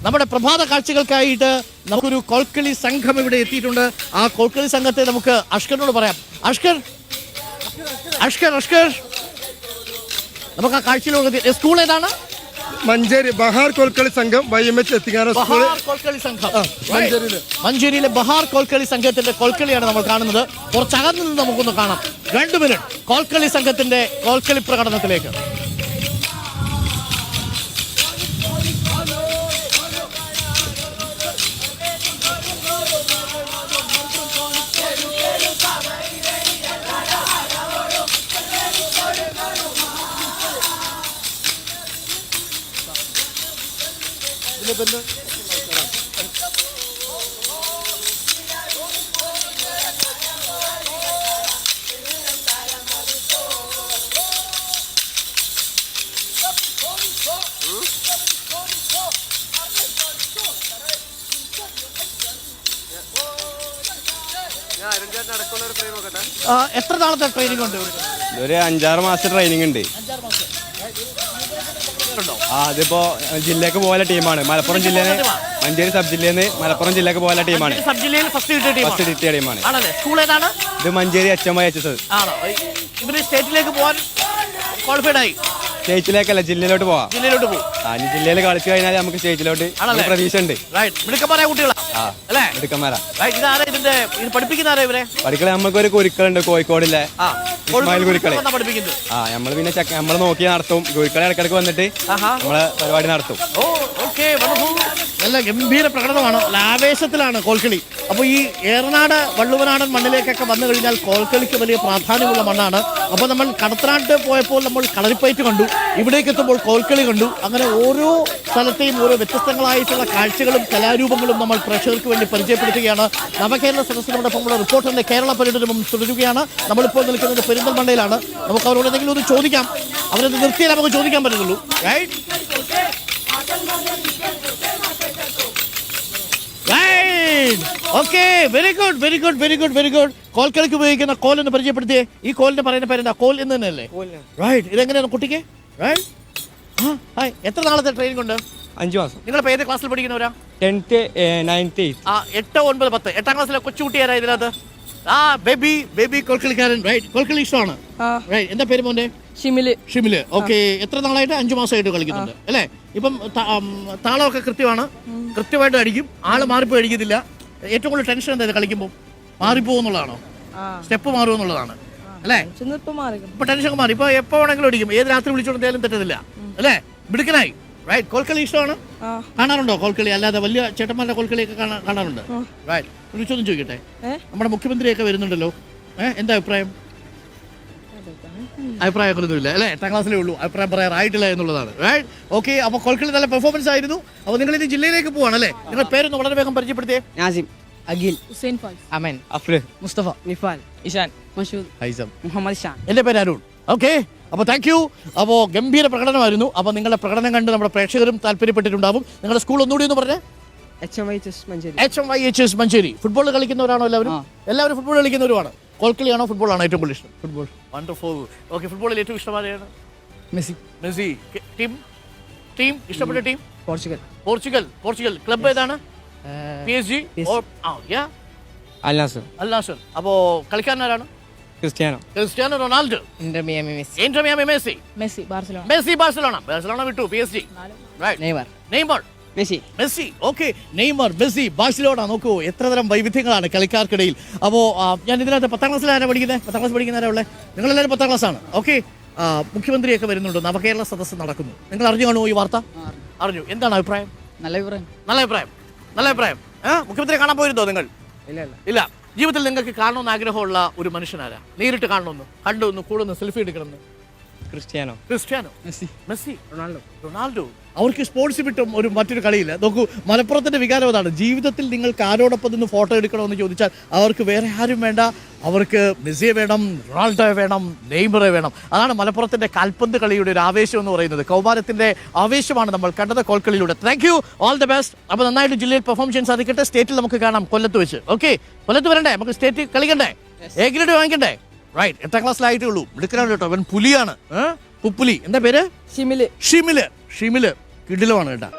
നമ്മുടെ പ്രഭാത കാഴ്ചകൾക്കായിട്ട് നമുക്കൊരു കോൽക്കളി സംഘം ഇവിടെ എത്തിയിട്ടുണ്ട്. ആ കോൽക്കളി സംഘത്തെ നമുക്ക് അഷ്കറിനോട് പറയാം. അഷ്കർ നമുക്ക് ആ കാഴ്ചയിലൂടെ സ്കൂൾ ഏതാണ്? മഞ്ചേരി ബഹാർ കോൽക്കളി സംഘം YMH എത്തിങ്ങാന സ്കൂൾ കോൽക്കളി സംഘം മഞ്ചേരിയിലെ ബഹാർ കോൽക്കളി സംഘത്തിന്റെ കോൽക്കളിയാണ് നമ്മൾ കാണുന്നത്. കുറച്ചകന്നു നിന്ന് നമുക്കൊന്ന് കാണാം. 2 മിനിറ്റ് കോൽക്കളി സംഘത്തിന്റെ കോൽക്കളി പ്രകടനത്തിലേക്ക്. എത്ര നാളത്തെ ട്രെയിനിങ് ഉണ്ട്? ഒരു 5-6 മാസത്തെ ട്രെയിനിങ് ഉണ്ട്. അതിപ്പോ ജില്ലക്ക് പോയ ടീമാണ്. മലപ്പുറം ജില്ലയിൽ മഞ്ചേരി സബ് ജില്ലയിൽ നിന്ന് മലപ്പുറം ജില്ലക്ക് പോയ ടീമാണ്. സബ് ജില്ലയിൽ ഫസ്റ്റ് കിട്ടിയ ടീമാണ്. സ്കൂൾ ഏതാണ്? ഇത് മഞ്ചേരി HMYHS. ഇവര് സ്റ്റേറ്റിലേക്ക് പോകാൻ ക്വാളിഫൈഡ് ആയി. സ്റ്റേറ്റിലേക്കല്ല, ജില്ലയിലോട്ട് പോവാം. പോകും. ജില്ലയിൽ കളിച്ചു കഴിഞ്ഞാൽ നമുക്ക് സ്റ്റേറ്റിലോട്ട് പ്രതീക്ഷ ഉണ്ട്. മിടുക്കന്മാരായ കുട്ടികളാ അല്ലേ? മിടുക്കന്മാരാ. പഠിപ്പിക്കുന്ന ഇവരെ പഠിക്കളെ നമുക്കൊരു കുരുക്കളുണ്ട് കോഴിക്കോടിലെ കുരുക്കളെ. നമ്മള് പിന്നെ നമ്മള് നോക്കി നടത്തും. കുരുക്കളെ ഇടക്കിടക്ക് വന്നിട്ട് നമ്മളെ പരിപാടി നടത്തും. നല്ല ഗംഭീര പ്രകടനമാണ്. ആവേശത്തിലാണ് കോൽക്കളി. അപ്പോൾ ഈ ഏറനാട് വള്ളുവനാടൻ മണ്ണിലേക്കൊക്കെ വന്നു കഴിഞ്ഞാൽ കോൽക്കളിക്ക് വലിയ പ്രാധാന്യമുള്ള മണ്ണാണ്. അപ്പോൾ നമ്മൾ കടത്തനാട്ട് പോയപ്പോൾ നമ്മൾ കളരിപ്പയറ്റ് കണ്ടു, ഇവിടേക്ക് എത്തുമ്പോൾ കോൽക്കളി കണ്ടു. അങ്ങനെ ഓരോ സ്ഥലത്തെയും ഓരോ വ്യത്യസ്തങ്ങളായിട്ടുള്ള കാഴ്ചകളും കലാരൂപങ്ങളും നമ്മൾ പ്രേക്ഷകർക്ക് വേണ്ടി പരിചയപ്പെടുത്തുകയാണ്. നവകേരള സദസ്സിനോടൊപ്പം ഉള്ള റിപ്പോർട്ടറിന്റെ കേരള പര്യടനം തുടരുകയാണ്. നമ്മളിപ്പോൾ നിൽക്കുന്നത് പെരിന്തൽമണ്ണയിലാണ്. നമുക്ക് അവരോട് എന്തെങ്കിലും ഒന്ന് ചോദിക്കാം. അവരത് നിർത്തിയാൽ നമുക്ക് ചോദിക്കാൻ പറ്റുള്ളൂ. Very good. കോൽക്കളിക്ക് ഉപയോഗിക്കുന്ന കോൽ എന്ന് പരിചയപ്പെടുത്തിയേ. ഈ കോലിന് പറയുന്ന പേരെന്താ? കോൽ എന്ന് തന്നെയല്ലേ? ഇതെങ്ങനെയാണ് കുട്ടിക്ക്? എത്ര നാളത്തെ ട്രെയിനിങ് ഉണ്ട്? 5 മാസം. നിങ്ങൾ ഏത് ക്ലാസ്സിൽ പഠിക്കുന്നവരാ? 10th 9th 8 9 10 8ാം ക്ലാസ്സിലെ കൊച്ചുകുട്ടിയാരാ ഇതിനകത്ത്? ബേബി കോൽക്കളിക്കാരൻ. കോൽക്കളി ഇഷ്ടമാണ്. എന്താ പേര് മോന്റെ? ഷിമില്. ഓക്കെ. എത്ര നാളായിട്ട്? 5 മാസമായിട്ട് കളിക്കുന്നുണ്ട് അല്ലേ? ഇപ്പം താളമൊക്കെ കൃത്യമായിട്ട് അടിക്കും. ആള് മാറിപ്പോയി അടിക്കത്തില്ല. ഏറ്റവും കൂടുതൽ ടെൻഷൻ എന്താ കളിക്കുമ്പോൾ? മാറിപ്പോകുന്നുള്ളതാണോ? സ്റ്റെപ്പ് മാറുമെന്നുള്ളതാണ് അല്ലേ? ഇപ്പൊ ടെൻഷൻ മാറി. ഇപ്പൊ എപ്പോ വേണമെങ്കിലും അടിക്കും. ഏത് രാത്രി വിളിച്ചോണ്ടായാലും തെറ്റത്തില്ല അല്ലേ? മിടുക്കനായി. കോൽക്കളി ഇഷ്ടമാണ്. കാണാറുണ്ടോ കോൽക്കളി? അല്ലാതെ വലിയ ചേട്ടന്മാരുടെ കോൽക്കളിയൊക്കെ കാണാറുണ്ട്. ഒരു ചോദ്യം ചോദിക്കട്ടെ. നമ്മുടെ മുഖ്യമന്ത്രിയൊക്കെ വരുന്നുണ്ടല്ലോ, എന്താ അഭിപ്രായം? അഭിപ്രായമൊന്നുമില്ല അല്ലേ? 8ാം ക്ലാസ്സിലേ ഉള്ളൂ. അഭിപ്രായം പറയാറായിട്ടില്ല എന്നുള്ളതാണ്. ഓക്കെ. അപ്പോൾ കോൽക്കളി നല്ല പെർഫോമൻസ് ആയിരുന്നു. അപ്പോൾ നിങ്ങൾ ഇനി ജില്ലയിലേക്ക് പോവാണല്ലേ? നിങ്ങളുടെ പേരൊന്ന് വളരെ വേഗം പരിചയപ്പെടുത്തിയേ. നാസിം, അഖിൽ, ഹുസൈൻ ഫാൽ, അമൻ, അഫ്ര്, മുസ്തഫ, നിഫാൽ, ഇഷാൻ, മഷൂദ്, ഹൈസം, മുഹമ്മദ് ഷാൻ. എൻ്റെ പേര് അരുൺ. ഓക്കെ. അപ്പോൾ താങ്ക് യു. അപ്പോൾ ഗംഭീര പ്രകടനമായിരുന്നു. അപ്പോൾ നിങ്ങളുടെ പ്രകടനം കണ്ട് നമ്മുടെ പ്രേക്ഷകരും താല്പര്യപ്പെട്ടിട്ടുണ്ടാവും. നിങ്ങളുടെ സ്കൂൾ ഒന്നുകൂടി എന്ന് പറഞ്ഞേ? HMYHS മഞ്ചേരി. ഫുട്ബോൾ കളിക്കുന്നവരാണോ എല്ലാവരും? എല്ലാവരും ഫുട്ബോൾ കളിക്കുന്നവരുമാണ്. കോൽക്കളിയാണോ ഫുട്ബോളാണോ ഏറ്റവും കൂടുതൽ ഇഷ്ടം? ഫുട്ബോൾ. വണ്ടർഫുൾ. ഓക്കെ. ഫുട്ബോളിൽ ഏറ്റവും ഇഷ്ടമാരെയാണ്? മെസ്സി. ടീം ഇഷ്ടപ്പെട്ട ടീം? പോർച്ചുഗൽ. ക്ലബ് ഏതാണ്? PSG. Al Nassr. അപ്പോ കളിക്കാരനാരാണ്? Cristiano Ronaldo. Inter Miami Messi. Barcelona വിട്ടു. PSG. Neymar. Messi. Okay. Neymar, Messi, Barcelona. നോക്കൂ എത്ര തരം വൈവിധ്യങ്ങളാണ് കളിക്കാർക്കിടയിൽ. അപ്പോൾ ഞാൻ ഇതിനകത്ത് 10ാം ക്ലാസ്സിലാരാ പഠിക്കുന്നത്? 10ാം ക്ലാസ് പഠിക്കുന്നവരാ ഉള്ളത്? നിങ്ങളെല്ലാവരും 10ാം ക്ലാസ്സാണ്. ഓക്കെ. മുഖ്യമന്ത്രിയൊക്കെ വരുന്നുണ്ട്. നവകേരള സദസ്സ് നടക്കുന്നു. നിങ്ങൾ അറിഞ്ഞു കാണുമോ ഈ വാർത്ത? അറിഞ്ഞു. എന്താണ് അഭിപ്രായം? നല്ല അഭിപ്രായം. മുഖ്യമന്ത്രിയെ കാണാൻ പോയിരുന്നോ നിങ്ങൾ? ഇല്ല. ജീവിതത്തിൽ നിങ്ങൾക്ക് കാണണമെന്ന് ആഗ്രഹമുള്ള ഒരു മനുഷ്യനാരാ? നേരിട്ട് കാണണമെന്ന്, കണ്ടൊന്ന് കൂടെ സെൽഫി എടുക്കണമെന്ന്? Cristiano, Messi, Ronaldo. അവർക്ക് സ്പോർട്സ് വിട്ടും മറ്റൊരു കളിയില്ല. നോക്കൂ, മലപ്പുറത്തിന്റെ വികാരം അതാണ്. ജീവിതത്തിൽ നിങ്ങൾക്ക് ആരോടൊപ്പം നിന്ന് ഫോട്ടോ എടുക്കണമെന്ന് ചോദിച്ചാൽ അവർക്ക് വേറെ ആരും വേണ്ട. അവർക്ക് മെസ്സിയെ വേണം, റൊണാൾഡോയെ വേണം, നെയ്മറെ വേണം. അതാണ് മലപ്പുറത്തിന്റെ കാൽപന്ത് കളിയുടെ ഒരു ആവേശം എന്ന് പറയുന്നത്. കൗമാരത്തിന്റെ ആവേശമാണ് നമ്മൾ കണ്ടത് കോൽക്കളിയിലൂടെ. Thank you, all the best. അപ്പോൾ നന്നായിട്ട് ജില്ലയിൽ പെർഫോം ചെയ്യാൻ സാധിക്കട്ടെ. സ്റ്റേറ്റിൽ നമുക്ക് കാണാം കൊല്ലത്ത് വെച്ച്. ഓക്കെ. കൊല്ലത്ത് വരണ്ടേ? നമുക്ക് സ്റ്റേറ്റ് കളിക്കണ്ടേ? എ ഗ്രേഡ് വാങ്ങിക്കണ്ടേ? 8ാം ക്ലാസ്സിലായിട്ടേ ഉള്ളൂ. മിടുക്കനാണ് കേട്ടോ. അവൻ പുലിയാണ്. പുപ്പുലി. എന്താ പേര്? ഷിമില്. കിടിലമാണ് കേട്ടോ.